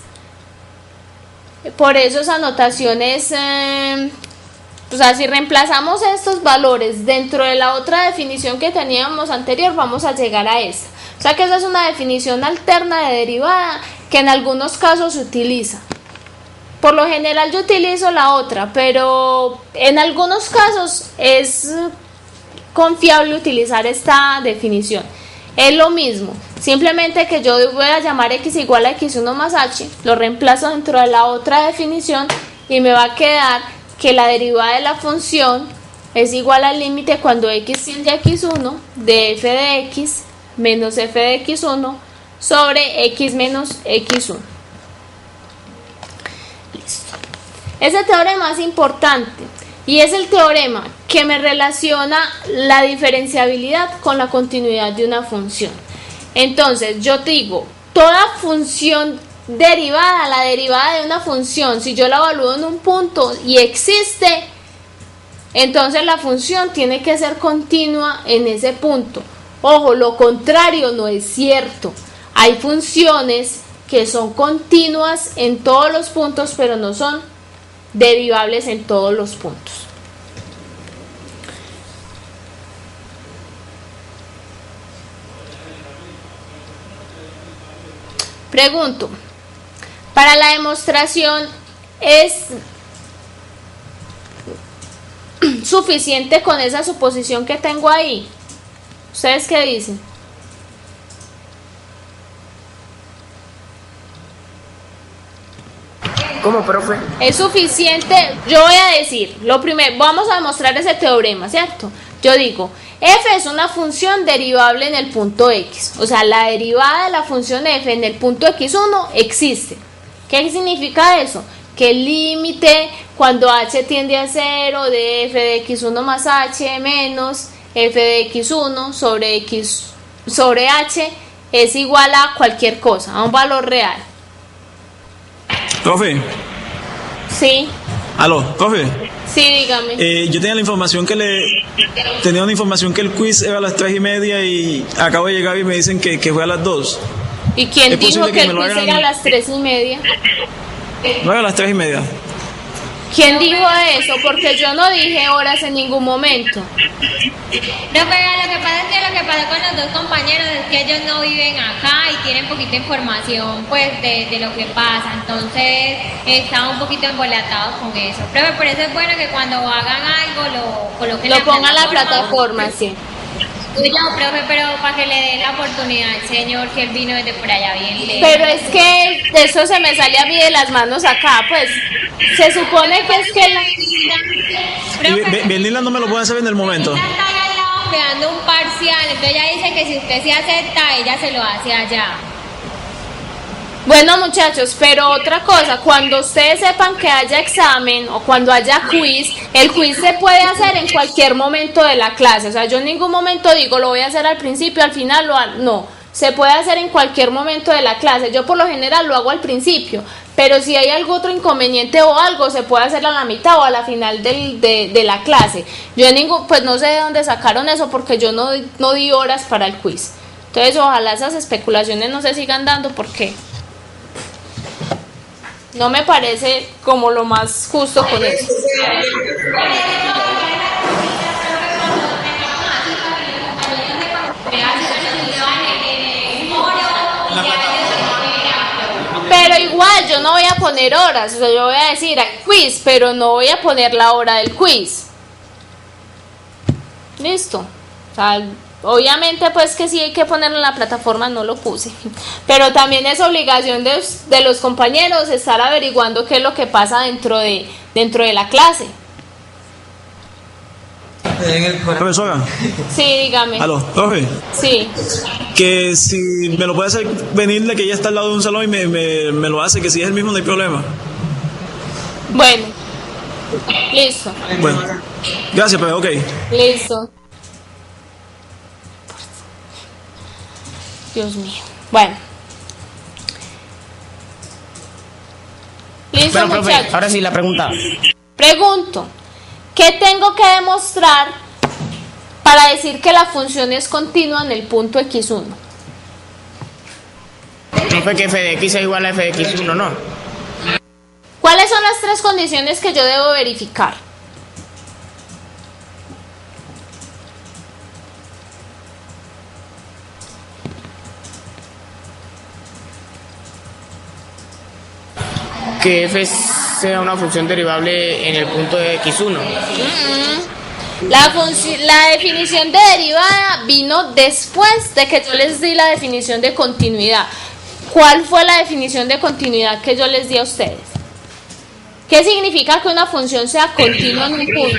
por eso esa notación es... o sea, si reemplazamos estos valores dentro de la otra definición que teníamos anterior, vamos a llegar a esta. O sea que esa es una definición alterna de derivada que en algunos casos se utiliza. Por lo general yo utilizo la otra, pero en algunos casos es confiable utilizar esta definición. Es lo mismo, simplemente que yo voy a llamar x igual a x1 más h, lo reemplazo dentro de la otra definición y me va a quedar que la derivada de la función es igual al límite cuando x tiende a x1 de f de x menos f de x1 sobre x menos x1. Listo. Ese teorema es importante y es el teorema que me relaciona la diferenciabilidad con la continuidad de una función. Entonces yo digo, toda función derivada, la derivada de una función, si yo la evalúo en un punto y existe, entonces la función tiene que ser continua en ese punto. Ojo, lo contrario no es cierto. Hay funciones que son continuas en todos los puntos, pero no son derivables en todos los puntos. Pregunto, para la demostración ¿es suficiente con esa suposición que tengo ahí? ¿Ustedes qué dicen? ¿Cómo, profe? Es suficiente. Yo voy a decir, lo primero, vamos a demostrar ese teorema, ¿cierto? Yo digo, f es una función derivable en el punto x, o sea, la derivada de la función f en el punto x1 existe. ¿Qué significa eso? Que el límite cuando h tiende a 0 de f de x1 más h menos f de x1 sobre x sobre h es igual a cualquier cosa, a un valor real. Profe. Sí. Aló, profe. Sí, dígame. Yo tenía una información que el quiz era a las 3:30 y acabo de llegar y me dicen que fue a las 2. ¿Y quién dijo que el quiz hagan... era a las 3:30? No era a las 3:30. ¿Quién dijo eso? Porque yo no dije horas en ningún momento. No, pero lo que pasa con los dos compañeros es que ellos no viven acá y tienen poquita información pues de lo que pasa, entonces estaban un poquito embolatados con eso. Pero por eso es bueno que cuando hagan algo lo coloquen lo pongan en la plataforma, sí. No, profe, pero para que le dé la oportunidad al señor que él vino desde por allá bien lejos. Pero es que eso se me sale a mí de las manos acá, pues se supone que es que Benila no me lo puede hacer en el momento. Ella está allá al lado pegando un parcial, entonces ella dice que si usted se acepta, ella se lo hace allá. Bueno, muchachos, pero otra cosa, cuando ustedes sepan que haya examen o cuando haya quiz, el quiz se puede hacer en cualquier momento de la clase. O sea, yo en ningún momento digo lo voy a hacer al principio, al final no. Se puede hacer en cualquier momento de la clase. Yo por lo general lo hago al principio, pero si hay algún otro inconveniente o algo, se puede hacer a la mitad o a la final de la clase. Yo pues no sé de dónde sacaron eso porque yo no di horas para el quiz. Entonces ojalá esas especulaciones no se sigan dando porque no me parece como lo más justo con eso. Pero igual yo no voy a poner horas, o sea, yo voy a decir al quiz, pero no voy a poner la hora del quiz. Listo. O sea, obviamente pues que sí hay que ponerlo en la plataforma, no lo puse. Pero también es obligación de los compañeros estar averiguando qué es lo que pasa dentro de la clase. Profesora. Sí, dígame. Aló, profe. Sí. Que si me lo puede hacer venirle, que ella está al lado de un salón y me lo hace, que si es el mismo no hay problema. Bueno. Listo. Bueno. Gracias, pero ok. Listo. Dios mío. Bueno. Listo, bueno, profe, muchachos. ahora sí la pregunta. Pregunto. ¿Qué tengo que demostrar para decir que la función es continua en el punto x1? Profe, que f de x es igual a f de x1, ¿no? ¿Cuáles son las tres condiciones que yo debo verificar? Que f sea una función derivable en el punto de x1. La definición de derivada vino después de que yo les di la definición de continuidad. ¿Cuál fue la definición de continuidad que yo les di a ustedes? ¿Qué significa que una función sea continua en un punto?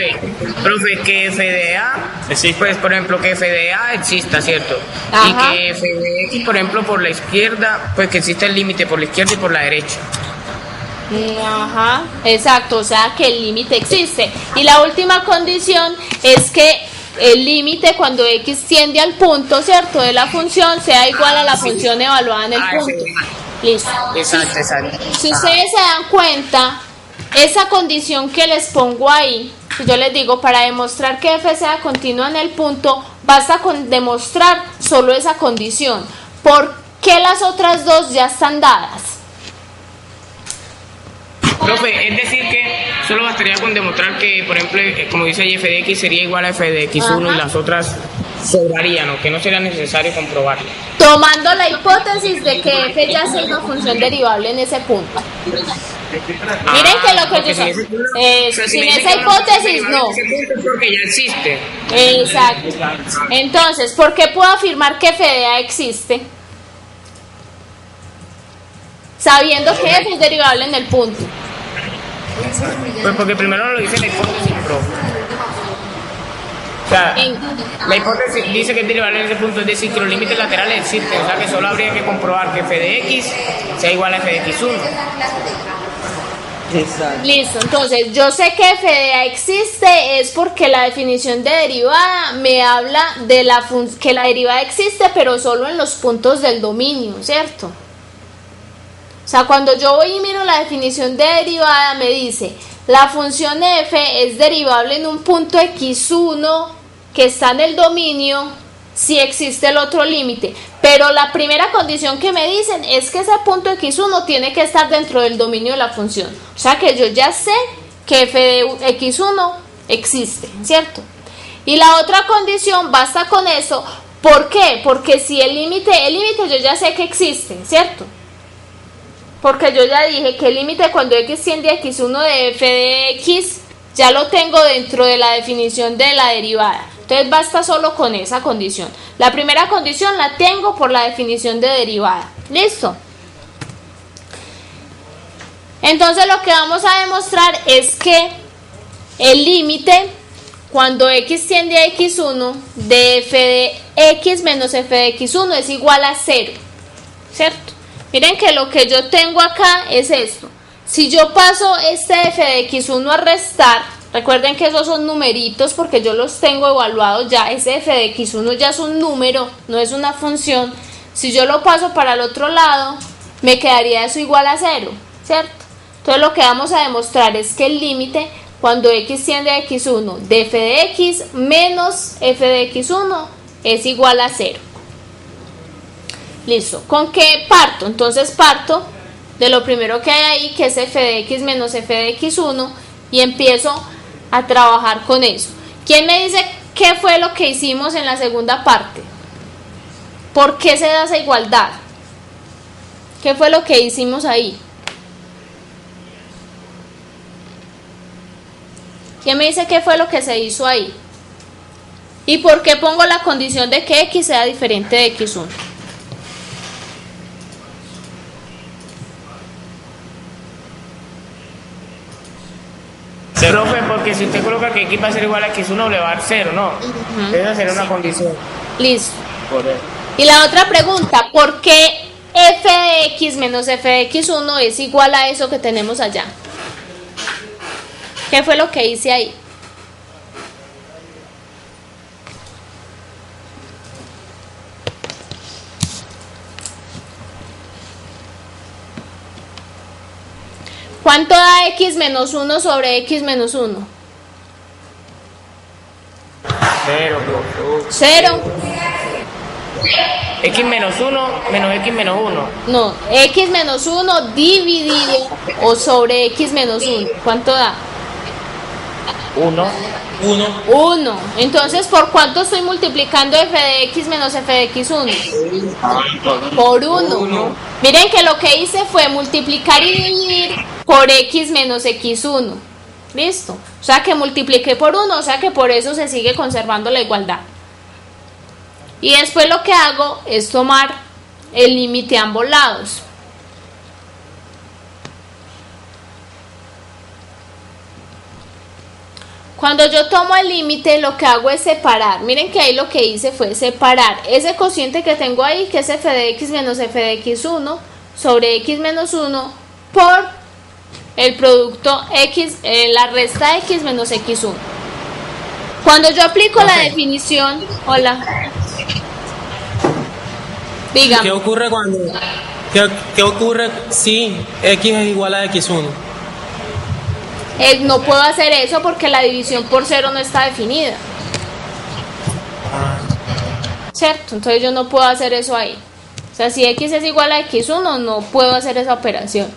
Profe, que f de a, pues por ejemplo que f de a exista, ¿cierto? Ajá. Y que f de x, por ejemplo, por la izquierda, pues que existe el límite por la izquierda y por la derecha. Ajá, exacto, o sea que el límite existe. Y la última condición es que el límite cuando x tiende al punto, ¿cierto?, de la función sea igual a la función evaluada en el punto. Listo. Exacto. Si ustedes se dan cuenta, esa condición que les pongo ahí, yo les digo, para demostrar que f sea continua en el punto, basta con demostrar solo esa condición. ¿Por qué las otras dos ya están dadas? Profe, es decir que solo bastaría con demostrar que, por ejemplo, como dice ahí, f de x sería igual a f de x1 y las otras sobrarían, ¿no? Que no sería necesario comprobarlo. Tomando la hipótesis de que f ya sea una función derivable en ese punto. Miren que lo que yo sin esa hipótesis no. Porque ya existe. Exacto. Entonces, ¿por qué puedo afirmar que f de a existe? Sabiendo que f es derivable en el punto. Pues porque primero lo dice la hipótesis, profe. O sea, la hipótesis dice que es derivable en ese punto, es decir, que los límites laterales existen, o sea que solo habría que comprobar que f de x sea igual a f de x1. Exacto. Listo, entonces yo sé que f de a existe es porque la definición de derivada me habla de que la derivada existe pero solo en los puntos del dominio, ¿cierto? O sea, cuando yo voy y miro la definición de derivada me dice la función f es derivable en un punto x1 que está en el dominio si existe el otro límite, pero la primera condición que me dicen es que ese punto x1 tiene que estar dentro del dominio de la función, o sea que yo ya sé que f de x1 existe, ¿cierto? Y la otra condición basta con eso. ¿Por qué? Porque si el límite yo ya sé que existe, ¿cierto? Porque yo ya dije que el límite cuando x tiende a x1 de f de x ya lo tengo dentro de la definición de la derivada. Entonces basta solo con esa condición. La primera condición la tengo por la definición de derivada. ¿Listo? Entonces lo que vamos a demostrar es que el límite cuando x tiende a x1 de f de x menos f de x1 es igual a 0, ¿cierto? Miren que lo que yo tengo acá es esto. Si yo paso este f de x1 a restar, recuerden que esos son numeritos porque yo los tengo evaluados ya. Ese f de x1 ya es un número, no es una función. Si yo lo paso para el otro lado, me quedaría eso igual a 0, ¿cierto? Entonces lo que vamos a demostrar es que el límite cuando x tiende a x1 de f de x menos f de x1 es igual a 0. Listo. ¿Con qué parto? Entonces parto de lo primero que hay ahí, que es f de x menos f de x1, y empiezo a trabajar con eso. ¿Quién me dice qué fue lo que hicimos en la segunda parte? ¿Por qué se da esa igualdad? ¿Qué fue lo que hicimos ahí? ¿Quién me dice qué fue lo que se hizo ahí? ¿Y por qué pongo la condición de que x sea diferente de x1? Profe, porque si usted coloca que x va a ser igual a x1 le va a dar 0, ¿no? Esa sería una condición. Listo. Y la otra pregunta, ¿por qué f de x menos f de x1 es igual a eso que tenemos allá? ¿Qué fue lo que hice ahí? ¿Cuánto da x menos 1 sobre x menos 1? 0. 0. X menos 1 menos x menos 1. No, x menos 1 dividido o sobre x menos 1. ¿Cuánto da? 1. 1. Entonces, ¿por cuánto estoy multiplicando f de x menos f de x1? Por 1. Miren que lo que hice fue multiplicar y dividir por x menos x1. ¿Listo? O sea que multipliqué por 1, o sea que por eso se sigue conservando la igualdad. Y después lo que hago es tomar el límite a ambos lados. Cuando yo tomo el límite, lo que hago es separar. Miren que ahí lo que hice fue separar ese cociente que tengo ahí, que es f de x menos f de x1, sobre x menos 1, por el producto x, la resta de x menos x1. Cuando yo aplico la definición, hola, dígame. ¿Qué ocurre cuando, qué ocurre si x es igual a x1? No puedo hacer eso porque la división por 0 no está definida. ¿Cierto? Entonces yo no puedo hacer eso ahí. O sea, si x es igual a x1, no puedo hacer esa operación.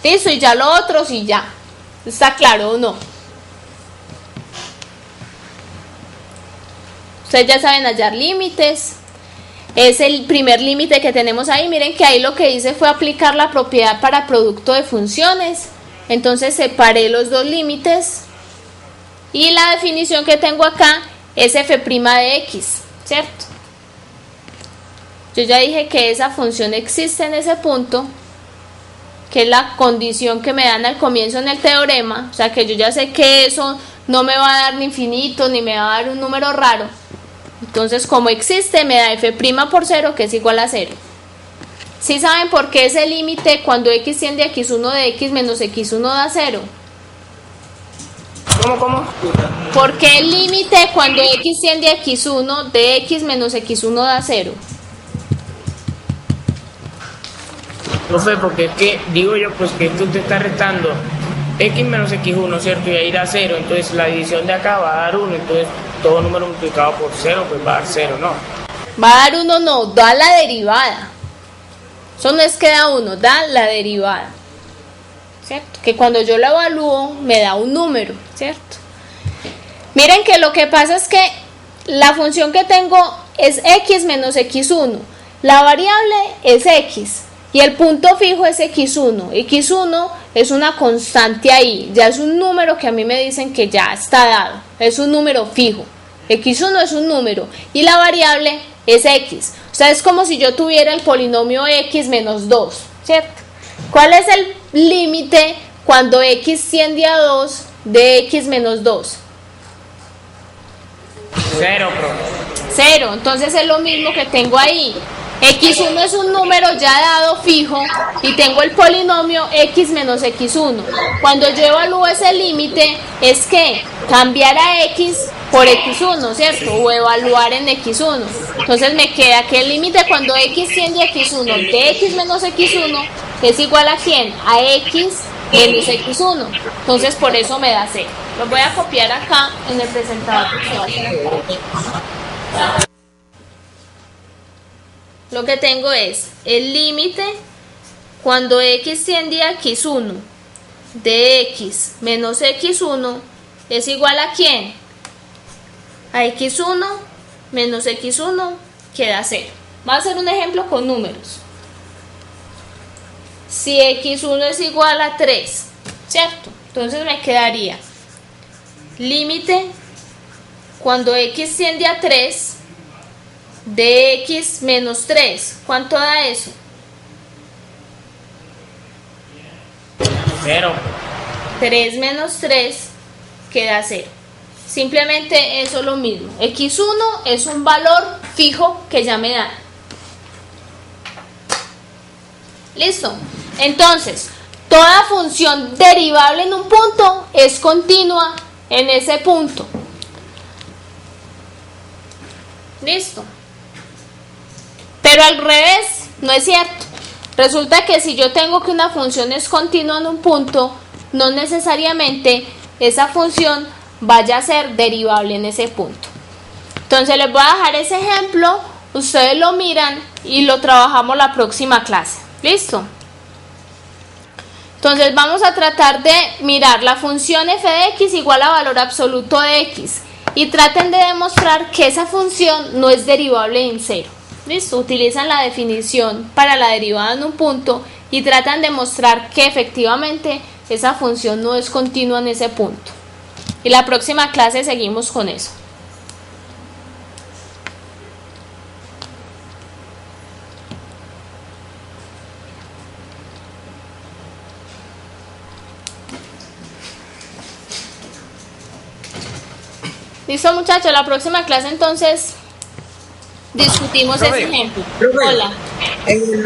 Listo, y ya lo otro sí ya. ¿Está claro o no? Ustedes ya saben hallar límites. Es el primer límite que tenemos ahí. Miren que ahí lo que hice fue aplicar la propiedad para producto de funciones. Entonces separé los dos límites. Y la definición que tengo acá es f' de x, ¿cierto? Yo ya dije que esa función existe en ese punto, que es la condición que me dan al comienzo en el teorema. O sea que yo ya sé que eso no me va a dar ni infinito ni me va a dar un número raro. Entonces, como existe, me da f' por 0, que es igual a 0. ¿Sí saben por qué ese límite cuando x tiende a x1 de x menos x1 da 0? ¿Cómo? ¿Por qué el límite cuando x tiende a x1 de x menos x1 da 0? Profe, porque es que, digo yo, pues que tú te estás restando x menos x1, ¿cierto? Y ahí da 0, entonces la división de acá va a dar 1, entonces todo número multiplicado por 0, pues va a dar 0, ¿no? Va a dar 1, no, da la derivada. Eso no es que da 1, da la derivada. ¿Cierto? Que cuando yo la evalúo me da un número, ¿cierto? Miren que lo que pasa es que la función que tengo es x menos x1. La variable es x. Y el punto fijo es x1. x1 es una constante ahí, ya es un número que a mí me dicen que ya está dado, es un número fijo. x1 es un número y la variable es x. O sea, es como si yo tuviera el polinomio x menos 2, ¿cierto? ¿Cuál es el límite cuando x tiende a 2 de x menos 2? 0, profe. 0, entonces es lo mismo que tengo ahí. x1 es un número ya dado fijo y tengo el polinomio x menos x1. Cuando yo evalúo ese límite es que cambiar a x por x1, ¿cierto? O evaluar en x1. Entonces me queda que el límite cuando x tiende a x1 de x menos x1 es igual a ¿quién? A x menos x1. Entonces por eso me da 0. Lo voy a copiar acá en el presentador. Lo que tengo es el límite cuando x tiende a x1 de x menos x1 es igual a ¿quién? A x1 menos x1 que da 0. Va a ser un ejemplo con números. Si x1 es igual a 3, ¿cierto? Entonces me quedaría límite cuando x tiende a 3 de x menos 3. ¿Cuánto da eso? 0. 3 menos 3 queda 0. Simplemente eso es lo mismo. x1 es un valor fijo que ya me da. ¿Listo? Entonces, toda función derivable en un punto es continua en ese punto. ¿Listo? Pero al revés, no es cierto. Resulta que si yo tengo que una función es continua en un punto, no necesariamente esa función vaya a ser derivable en ese punto. Entonces les voy a dejar ese ejemplo, ustedes lo miran y lo trabajamos la próxima clase. ¿Listo? Entonces vamos a tratar de mirar la función f de x igual a valor absoluto de x y traten de demostrar que esa función no es derivable en 0. ¿Listo? Utilizan la definición para la derivada en un punto y tratan de mostrar que efectivamente esa función no es continua en ese punto. Y la próxima clase seguimos con eso. Listo, muchachos, la próxima clase entonces discutimos ese ejemplo. Hola.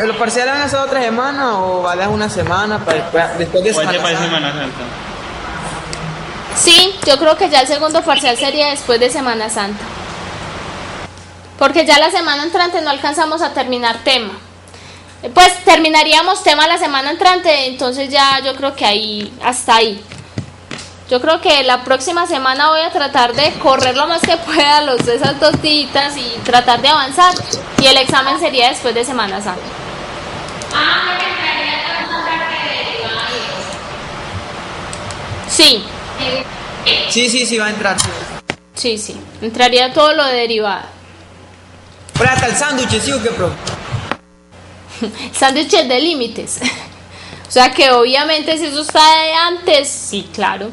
¿Los parciales van a ser otra semana o van a ser una semana para después de Puede Semana para Santa? Semana Santa. Sí, yo creo que ya el segundo parcial sería después de Semana Santa. Porque ya la semana entrante no alcanzamos a terminar tema. Pues terminaríamos tema la semana entrante, entonces ya yo creo que ahí, hasta ahí. Yo creo que la próxima semana voy a tratar de correr lo más que pueda esas 2 días y tratar de avanzar. Y el examen sería después de Semana Santa. Sí. Sí, va a entrar. Sí. Entraría todo lo de derivada. Pero hasta el sándwich, ¿sí o qué, pro? Sándwiches de límites. O sea que obviamente si eso está de antes, sí, claro.